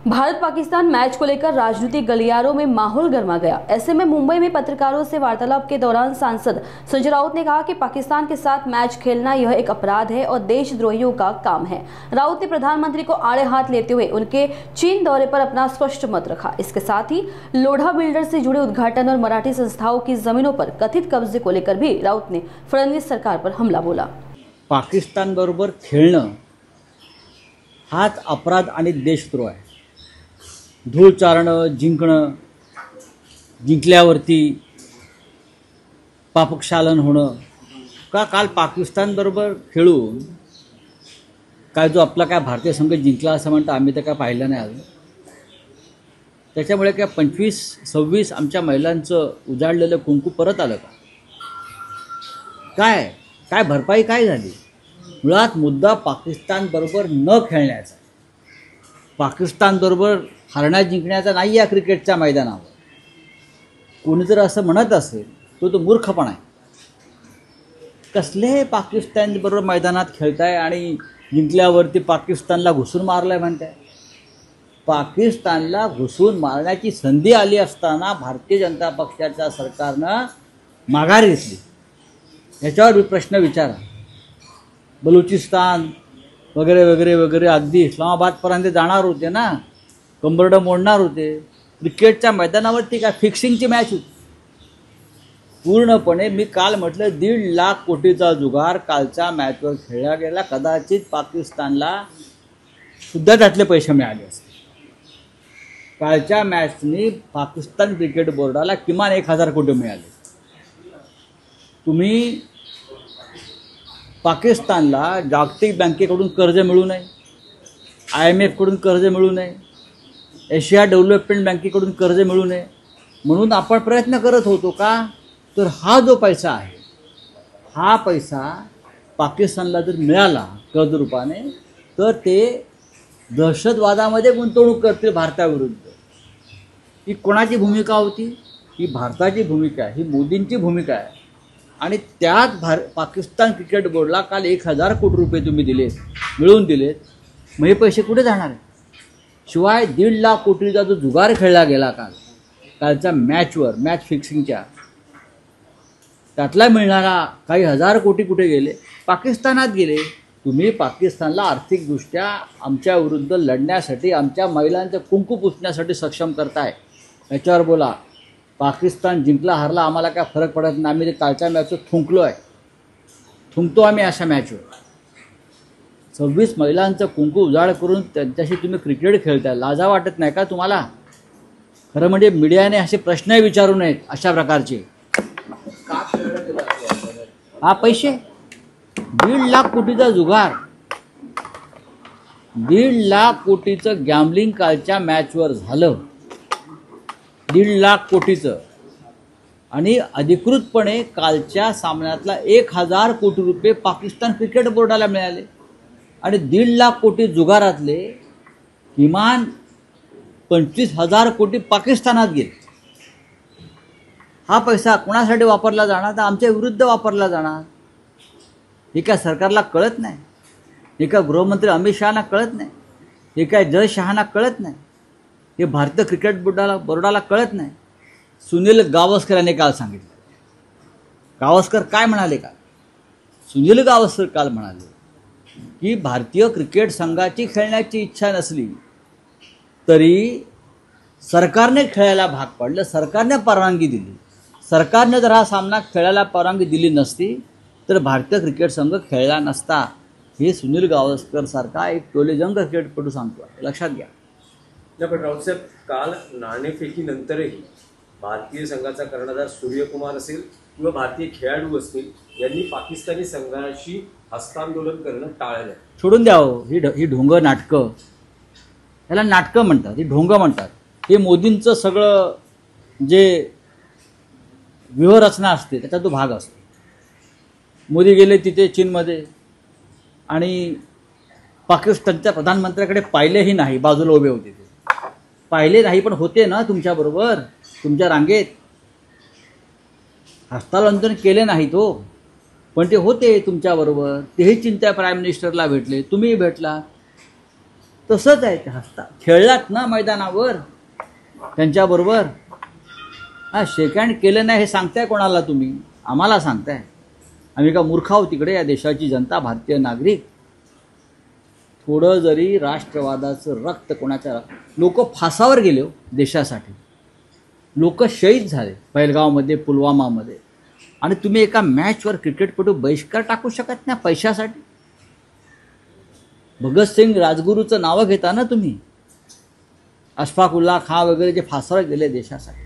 Bharat Pakistan match को लेकर राजनीतिक गलियारों में माहौल गर्मा गया। ऐसे में मुंबई में पत्रकारों से वार्तालाप के दौरान सांसद संजय राउत ने कहा कि पाकिस्तान के साथ मैच खेलना यह एक अपराध है और देशद्रोहियों का काम है। राउत ने प्रधानमंत्री को आड़े हाथ लेते हुए उनके चीन दौरे पर अपना स्पष्ट मत रखा। इसके साथ ही लोढ़ा बिल्डर से जुड़े उद्घाटन और मराठी संस्थाओं की जमीनों पर कथित कब्जे को लेकर भी राउत ने फडणवीस सरकार पर हमला बोला। पाकिस्तान बरोबर खेळणं हाच अपराध आणि देशद्रोह आहे। धूळ चारणं, जिंकणं, जिंकल्यावरती पापक्षालन होणं का काल पाकिस्तान बरोबर खेळून काय जो आपला काय भारतीय संघ जिंकला असं म्हणतं आम्ही तर काय पाहिलं नाही अजून। त्याच्यामुळे काय 25-26 आमच्या महिलांचं उजाडलेलं कुंकू परत आलं का? काय भरपाई काय झाली? मुळात मुद्दा पाकिस्तान बरोबर न खेळण्याचा, पाकिस्तान बरोबर हरण्या जिंकण्याचा नाही या क्रिकेटच्या मैदानावर। कोणी जर असं म्हणत असेल तो मूर्खपणा आहे। कसले पाकिस्तान बरोबर मैदानात खेळताय आणि जिंकल्यावरती पाकिस्तानला घुसून मारलाय म्हणताय? पाकिस्तानला घुसून मारण्याची संधी आली असताना भारतीय जनता पक्षाच्या सरकारनं माघार घेतली। याच्यावर प्रश्न विचारा। बलुचिस्तान वगैरे वगैरे वगैरे अगदी इस्लामाबादपर्यंत जाणार होते ना, कंबरडं मोडणार होते। क्रिकेटच्या मैदानावरती काय फिक्सिंगची मॅच होती पूर्णपणे। मी काल म्हटलं 1.5 लाख कोटीचा जुगार कालच्या मॅचवर खेळला गेला। कदाचित पाकिस्तानला सुद्धा त्यातले पैसे मिळाले असते। कालच्या मॅचनी पाकिस्तान क्रिकेट बोर्डाला किमान 1000 कोटी मिळाले। तुम्ही पाकिस्तानला जागतिक बँकेकडून कर्ज मिळू नये, IMF कडून कर्ज मिळू नये, एशिया डेव्हलपमेंट बँकेकडून कर्ज मिळू नये म्हणून आपण प्रयत्न करत होतो का? तर हा जो पैसा आहे हा पैसा पाकिस्तानला जर मिळाला कर्ज रूपाने तर ते दहशतवादामध्ये गुंतवणूक करतील भारताविरुद्ध। ही कोणाची भूमिका होती? ही भारताची भूमिका आहे, ही मोदींची भूमिका आहे। आणि त्यात पाकिस्तान क्रिकेट बोर्डला काल 1000 कोटी रुपये तुम्ही दिलेत, मिळवून दिलेत। मग हे पैसे कुठे जाणार आहेत? शिवाय 1.5 लाख कोटीचा जो जुगार खेळला गेला कालच्या मॅचवर, मॅच फिक्सिंगच्या, त्यातला मिळणारा काही 1000 कोटी कुठे गेले? पाकिस्तानात गेले। तुम्ही पाकिस्तानला आर्थिकदृष्ट्या आमच्या विरुद्ध लढण्यासाठी, आमच्या महिलांचं कुंकू पुसण्यासाठी सक्षम करताय। याच्यावर बोला। पाकिस्तान जिंकला हरला आम्हाला काय फरक पडत नाही। आम्ही कालच्या मॅचवर थुंकतो आम्ही अशा मॅचवर। 26 महिलांचं कुंकू उजाड करून त्यांच्याशी तुम्ही क्रिकेट खेळताय। लाजा वाटत नाही का तुम्हाला? खरं म्हणजे मीडियाने असे प्रश्नही विचारू नयेत अशा प्रकारचे। हा पैसे 1.5 लाख कोटीचा जुगार, 1.5 लाख कोटीचं गॅम्बलिंग कालच्या मॅचवर झालं, 1.5 लाख कोटीचं। आणि अधिकृतपणे कालच्या सामन्यातला 1000 कोटी रुपये पाकिस्तान क्रिकेट बोर्डाला मिळाले आणि 1.5 लाख कोटी जुगारातले किमान 25,000 कोटी पाकिस्तानात गेले। हा पैसा कोणासाठी वापरला जाणार? तर आमच्या विरुद्ध वापरला जाणार। हे काय सरकारला कळत नाही? हे काय गृहमंत्री अमित शहाना कळत नाही? हे काय जय शहाना कळत नाही? हे भारतीय क्रिकेट बोर्डाला कळत नाही? सुनील गावस्कर यांनी काल सांगितलं। गावस्कर काय म्हणाले काल? सुनील गावस्कर काल म्हणाले की भारतीय क्रिकेट संघाची खेळण्याची इच्छा नसली तरी सरकारने खेळायला भाग पाडलं, सरकारने परवानगी दिली। सरकारने जर हा सामना खेळायला परवानगी दिली नसती तर भारतीय क्रिकेट संघ खेळला नसता। हे सुनील गावस्कर सारखा एक टोलेजंग क्रिकेटपटू सांगतो, लक्षात घ्या। पण राऊत साहेब, काल नाणेफेकीनंतरही भारतीय संघाचा कर्णधार सूर्यकुमार असेल किंवा भारतीय खेळाडू असतील यांनी पाकिस्तानी संघाशी हस्तांदोलन करणं टाळलं। सोडून द्यावं ही ढोंग नाटकं, ह्याला नाटकं म्हणतात, ही ढोंग म्हणतात। हे मोदींचं सगळं जे व्यूहरचना असते त्याचा तो भाग असतो। मोदी गेले तिथे चीनमध्ये आणि पाकिस्तानच्या प्रधानमंत्र्याकडे पाहिलेही नाही, बाजूला उभे होते ते, पाहिले नाही पण होते ना तुमच्याबरोबर, तुमच्या रांगेत। हस्तांदोलन केले नाही तो, पण ते होते तुमच्याबरोबर। तेही चीनच्या प्राईम मिनिस्टरला भेटले, तुम्ही भेटला। तसंच आहे ते हसतात. खेळलात ना मैदानावर त्यांच्याबरोबर, हा शेक हँड केलं नाही हे सांगताय कोणाला तुम्ही? आम्हाला सांगताय. आम्ही का मूर्ख आहोत तिकडे? या देशाची जनता, भारतीय नागरिक. थोडं जरी राष्ट्रवादाचं रक्त कोणाच्या, लोक फासावर गेले हो देशासाठी, लोक शहीद झाले पहलगावमध्ये, पुलवामामध्ये, आणि तुम्ही एका मॅचवर क्रिकेटपटू बहिष्कार टाकू शकत नाही पैशासाठी? भगतसिंग, राजगुरूचं नावं घेता ना तुम्ही, अशफाकुल्ला खां वगैरे जे फासावर गेले देशासाठी,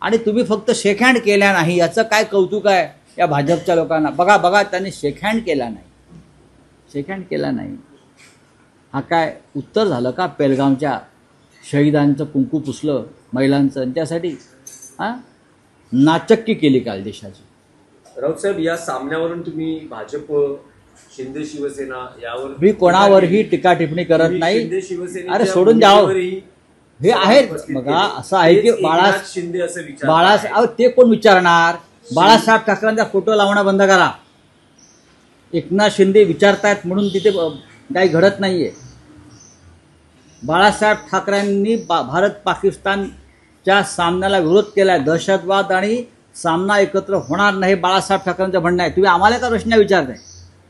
आणि तुम्ही फक्त शेक हँड केल्या नाही. याचं काय कौतुक आहे या भाजपच्या लोकांना? बघा बघा, त्यांनी शेक हँड केला नाही, शेक हँड केला नाही. हा काय उत्तर झालं का पेलगामच्या शहीदांचं कुंकू पुसलं महिलांचं, आणि त्यासाठी हां नाचक्की केली काल देशाची. राऊत साहेब, या सामन्यावरून तुम्ही भाजप, शिंदे शिवसेना यावर, मी कोणावरही टीका टिप्पणी करत नाही. शिंदे शिवसेनेच्या अरे सोडून द्यावं, भूमिकेवरही हे आहेत. बघा असं आहे की शिंदे असं विचार, बाळासाहेब, ते कोण विचारणार? बाळासाहेब ठाकरेंचा फोटो लावणं बंद करा. एकनाथ शिंदे विचारतायत म्हणून तिथे काही घडत नाहीये. बाळासाहेब ठाकरेंनी भारत पाकिस्तानच्या सामन्याला विरोध केलाय. दहशतवाद आणि सामना एकत्र होणार नाही बाळासाहेब ठाकरेंचं म्हणणं आहे. तुम्ही आम्हाला का प्रश्न विचारताय?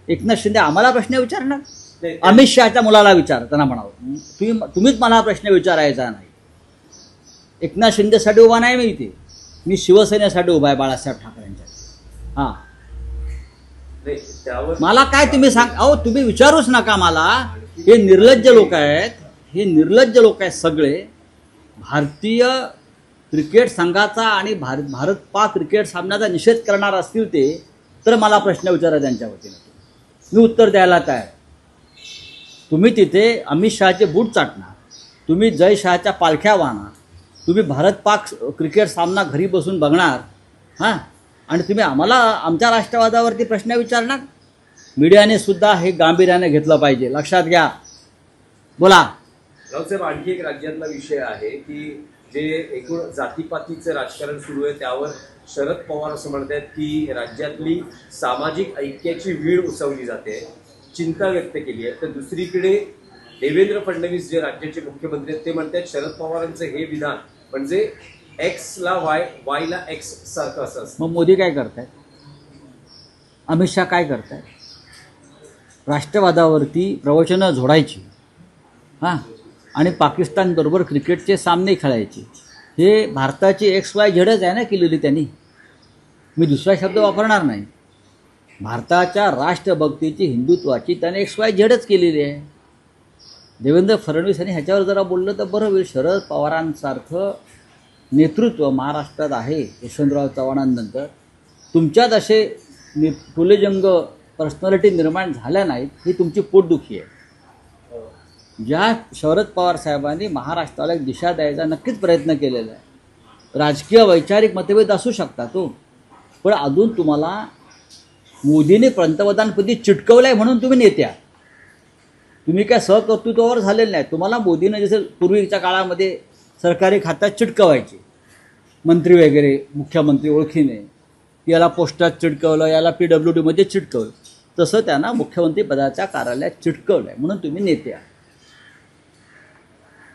एकनाथ शिंदे आम्हाला प्रश्न विचारणार? अमित शहाच्या मुलाला विचार, त्यांना म्हणावं तुम्हीच मला प्रश्न विचारायचा नाही. एकनाथ शिंदेसाठी उभा नाही मी इथे, मी शिवसेनेसाठी उभा आहे बाळासाहेब ठाकरेंच्या. हां, मला काय तुम्ही सांग, अहो तुम्ही विचारूच नका मला. हे निर्लज्ज लोक आहेत, हे निर्लज्ज लोक आहेत सगळे. भारतीय क्रिकेट संघाचा आणि भारत पाक क्रिकेट सामन्याचा निषेध करणार असतील ते, तर मला प्रश्न विचारा त्यांच्या वतीनं, मी उत्तर द्यायला तयार. तुम्ही तिथे अमित शहाचे बूट चाटणार, तुम्ही जय शहाच्या पालख्या वाहणार, तुम्ही भारत पाक क्रिकेट सामना घरी बसून बघणार, हां, आणि तुम्ही आम्हाला आमच्या राष्ट्रवादावरती प्रश्न विचारणार? मीडियाने सुद्धा हे गांभीर्याने घेतलं पाहिजे, लक्षात घ्या. बोला. राऊतसाहेब, आणखी एक राज्यातला विषय आहे की जे एकूण जातीपातीचं राजकारण सुरू आहे त्यावर शरद पवार असं म्हणतात की राज्यातली सामाजिक ऐक्याची वीड उसवली जाते, चिंता व्यक्त केली आहे. तर दुसरीकडे देवेंद्र फडणवीस जे राज्याचे मुख्यमंत्री आहेत ते म्हणतात शरद पवारांचं हे विधान म्हणजे एक्सला वाय, वायला एक्स सारखं असं असतं. मग मोदी काय करतायत? अमित शहा काय करतायत? राष्ट्रवादावरती प्रवचनं झोडायची, हां, आणि पाकिस्तानबरोबर क्रिकेटचे सामने खेळायचे. हे भारताची XYZ आहे ना केलेली त्यांनी, मी दुसरा शब्द वापरणार नाही. भारताच्या राष्ट्रभक्तीची, हिंदुत्वाची त्याने XYZ केलेली आहे. देवेंद्र फडणवीस यांनी ह्याच्यावर जरा बोललं तर बरं होईल. शरद पवारांसारखं नेतृत्व महाराष्ट्रात आहे यशवंतराव चव्हाणांनंतर. तुमच्यात असे टोलेजंग पर्सनॅलिटी निर्माण झाल्या नाहीत, ही तुमची पोटदुखी आहे. ज्या शरद पवार साहेबांनी महाराष्ट्राला एक दिशा द्यायचा नक्कीच प्रयत्न केलेला आहे. राजकीय वैचारिक मतभेद असू शकतात तो, पण अजून तुम्हाला मोदीने पंतप्रधानपदी चिटकवलं आहे म्हणून तुम्ही नेत्या, तुम्ही काय सहकर्तृत्वावर झालेलं नाही. तुम्हाला मोदीने जसं पूर्वीच्या काळामध्ये सरकारी खात्यात चिटकवायचे मंत्री वगैरे, मुख्यमंत्री ओळखीने, याला पोस्टात चिटकवलं, याला PWDमध्ये चिटकवलं, तसं त्यांना मुख्यमंत्री पदाच्या कार्यालयात चिटकवलं आहे म्हणून तुम्ही नेत्या.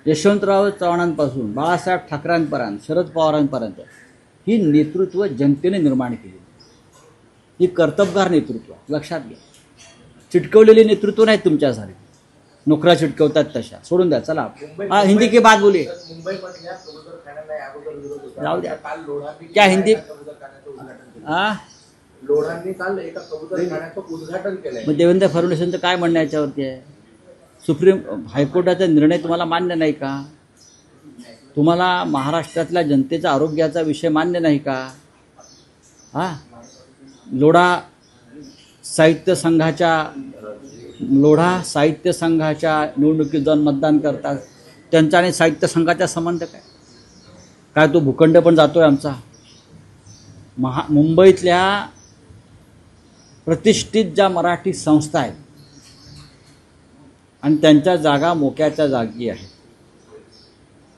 यशवंतराव चव्हाणांपासून बाळासाहेब ठाकरेंपर्यंत, शरद पवारांपर्यंत ही नेतृत्व जनतेने निर्माण केली. ही कर्तबगार नेतृत्व, लक्षात घ्या. चिटकवलेली नेतृत्व नाही तुमच्यासारखी, नोकऱ्या चिटकवतात तशा. सोडून द्या, चला. हाँ, हिंदी की बात बोलिए. जाऊ द्या क्या हिंदी. लोढांनी काल एका कबूतरखान्याचं उद्घाटन केलंय. मग देवेंद्र फडणवीसांचं काय म्हणणं याच्यावरती आहे? सुप्रीम हायकोर्टाचा निर्णय तुम्हाला मान्य नाही का? तुम्हाला महाराष्ट्रातल्या जनतेचा आरोग्याचा विषय मान्य नाही का? हां, लोढा साहित्य संघाच्या निवडणुकीत जाऊन मतदान करतात, त्यांचा आणि साहित्य संघाचा संबंध काय? काय तो भूखंड पण जातोय आमचा? मुंबईतल्या प्रतिष्ठित ज्या मराठी संस्था आहेत आणि त्यांच्या जागा मोक्याच्या जागी आहेत,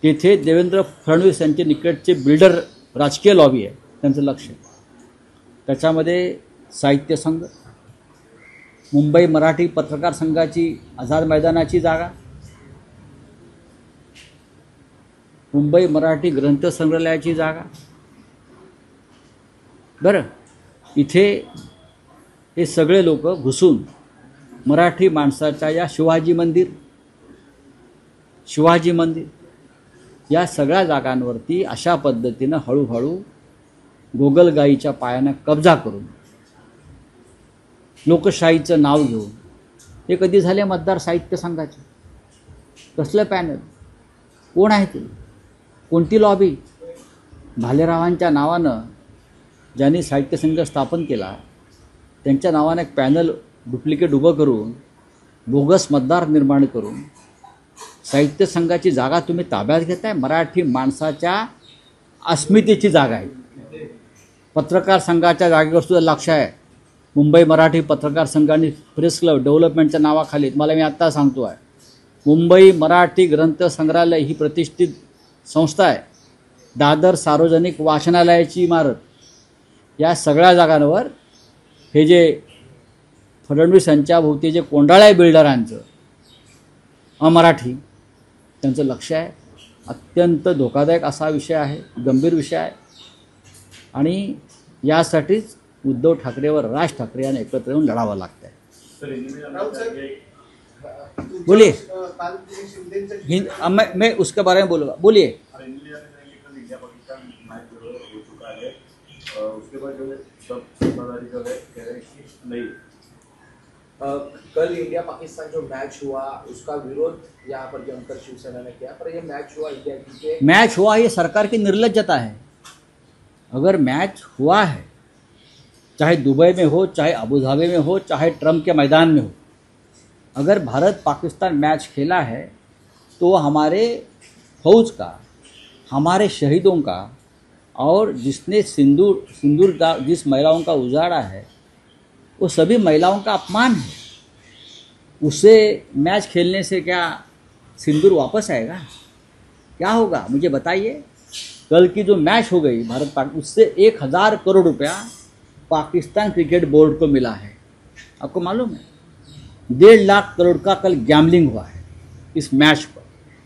तिथे देवेंद्र फडणवीस यांचे निकटचे बिल्डर राजकीय लॉबी आहे, त्यांचं लक्ष. त्याच्यामध्ये साहित्य संघ, मुंबई मराठी पत्रकार संघाची आझाद मैदानाची जागा, मुंबई मराठी ग्रंथ संग्रहालयाची जागा, बरं इथे हे सगळे लोक घुसून मराठी माणसाच्या या शिवाजी मंदिर या सगळ्या जागांवरती अशा पद्धतीनं हळूहळू गोगलगाईच्या पायानं कब्जा करून लोकशाहीचं नाव घेऊन हे कधी झाले मतदार साहित्य संघाचे? कसलं पॅनल? कोण आहे ते? कोणती लॉबी? भालेरावांच्या नावानं ज्यांनी साहित्य संघ स्थापन केला त्यांच्या नावानं एक पॅनल डुप्लिकेट उभं करून बोगस मतदार निर्माण करून साहित्य संघाची जागा तुम्ही ताब्यात घेताय. मराठी माणसाच्या अस्मितेची जागा आहे. पत्रकार संघाच्या जागेवर सुद्धा लक्ष आहे. मुंबई मराठी पत्रकार संघ आणि प्रेस क्लब डेव्हलपमेंटच्या नावाखाली मला मी आत्ता सांगतो आहे, मुंबई मराठी ग्रंथ संग्रहालय ही प्रतिष्ठित संस्था आहे. दादर सार्वजनिक वाचनालयाची इमारत, या सगळ्या जागांवर हे जे फडणवीस यांच्या भोवती जे कोंडाळा आहे बिल्डरांचं अमराठी, त्यांचं लक्ष आहे. अत्यंत धोकादायक असा विषय आहे, गंभीर विषय आहे. आणि यासाठीच उद्धव ठाकरेवर राज ठाकरे यांना एकत्र येऊन लढावं लागतं आहे. बोलिए, मैं उसके बारे में बोलूँगा. बोलिए. उसके बाद जो है सब जिम्मेदारी जो है कह रहे हैं कि नहीं. कल इंडिया पाकिस्तान जो मैच हुआ उसका विरोध यहाँ पर जमकर शिवसेना ने किया, पर ये मैच हुआ इंडिया के मैच हुआ, ये सरकार की निर्लज्जता है. अगर मैच हुआ है, चाहे दुबई में हो, चाहे अबू धाबी में हो, चाहे ट्रम्प के मैदान में हो, अगर भारत पाकिस्तान मैच खेला है तो हमारे फौज का, हमारे शहीदों का और जिसने सिंदूर का जिस महिलाओं का उजाड़ा है वो सभी महिलाओं का अपमान है. उससे मैच खेलने से क्या सिंदूर वापस आएगा? क्या होगा मुझे बताइए. कल की जो मैच हो गई भारत पाक, उससे 1000 करोड़ रुपया पाकिस्तान क्रिकेट बोर्ड को मिला है. आपको मालूम है 1.5 लाख करोड़ का कल गैम्बलिंग हुआ है इस मैच पर.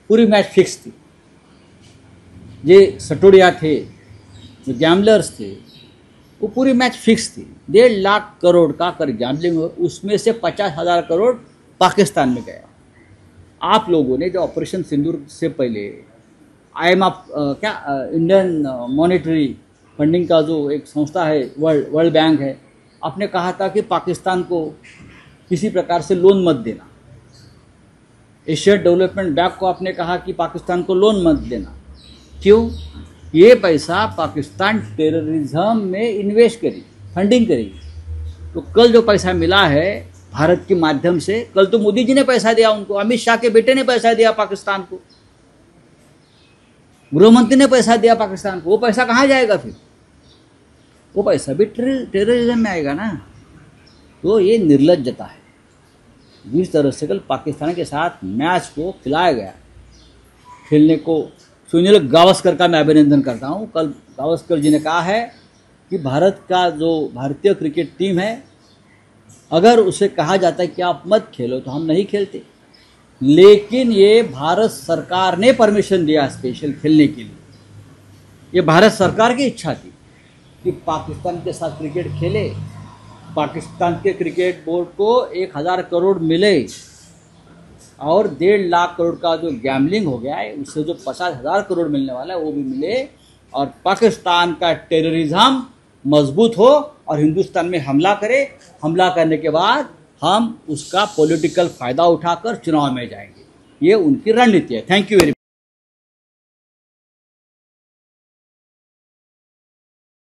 पूरी मैच फिक्स थी. ये सटोडिया थे, जो गैम्बलर्स थे, वो पूरी मैच फिक्स थी. 1.5 लाख करोड़ का कर गैम्बलिंग हो, उसमें से 50,000 करोड़ पाकिस्तान में गया. आप लोगों ने जो ऑपरेशन सिंदूर से पहले IMF इंडियन मॉनेटरी फंडिंग का जो एक संस्था है, वर्ल्ड बैंक है, आपने कहा था कि पाकिस्तान को किसी प्रकार से लोन मत देना. एशियन डेवलपमेंट बैंक को आपने कहा कि पाकिस्तान को लोन मत देना. क्यों? ये पैसा पाकिस्तान टेररिज्म में इन्वेस्ट करी, फंडिंग करी. तो कल जो पैसा मिला है भारत के माध्यम से, कल तो मोदी जी ने पैसा दिया उनको, अमित शाह के बेटे ने पैसा दिया पाकिस्तान को, गृहमंत्री ने पैसा दिया पाकिस्तान को. वो पैसा कहाँ जाएगा फिर? वो पैसा भी टेररिज्म में आएगा ना. तो ये निर्लज्जता है. जिस तरह से कल पाकिस्तान के साथ मैच को खिलाया गया, खेलने को, सुनील गावस्कर का मैं अभिनंदन करता हूँ. कल गावस्कर जी ने कहा है कि भारत का जो भारतीय क्रिकेट टीम है, अगर उसे कहा जाता है कि आप मत खेलो तो हम नहीं खेलते. लेकिन ये भारत सरकार ने परमिशन दिया स्पेशल खेलने के लिए. ये भारत सरकार की इच्छा थी कि पाकिस्तान के साथ क्रिकेट खेले. पाकिस्तान के क्रिकेट बोर्ड को 1000 करोड़ मिले और 1.5 लाख करोड़ का जो गैम्बलिंग हो गया है उससे जो 50,000 करोड़ मिलने वाला है वो भी मिले, और पाकिस्तान का टेररिज्म मजबूत हो और हिंदुस्तान में हमला करे. हमला करने के बाद हम उसका पॉलिटिकल फ़ायदा उठाकर चुनाव में जाएंगे. ये उनकी रणनीति है. Thank you very much.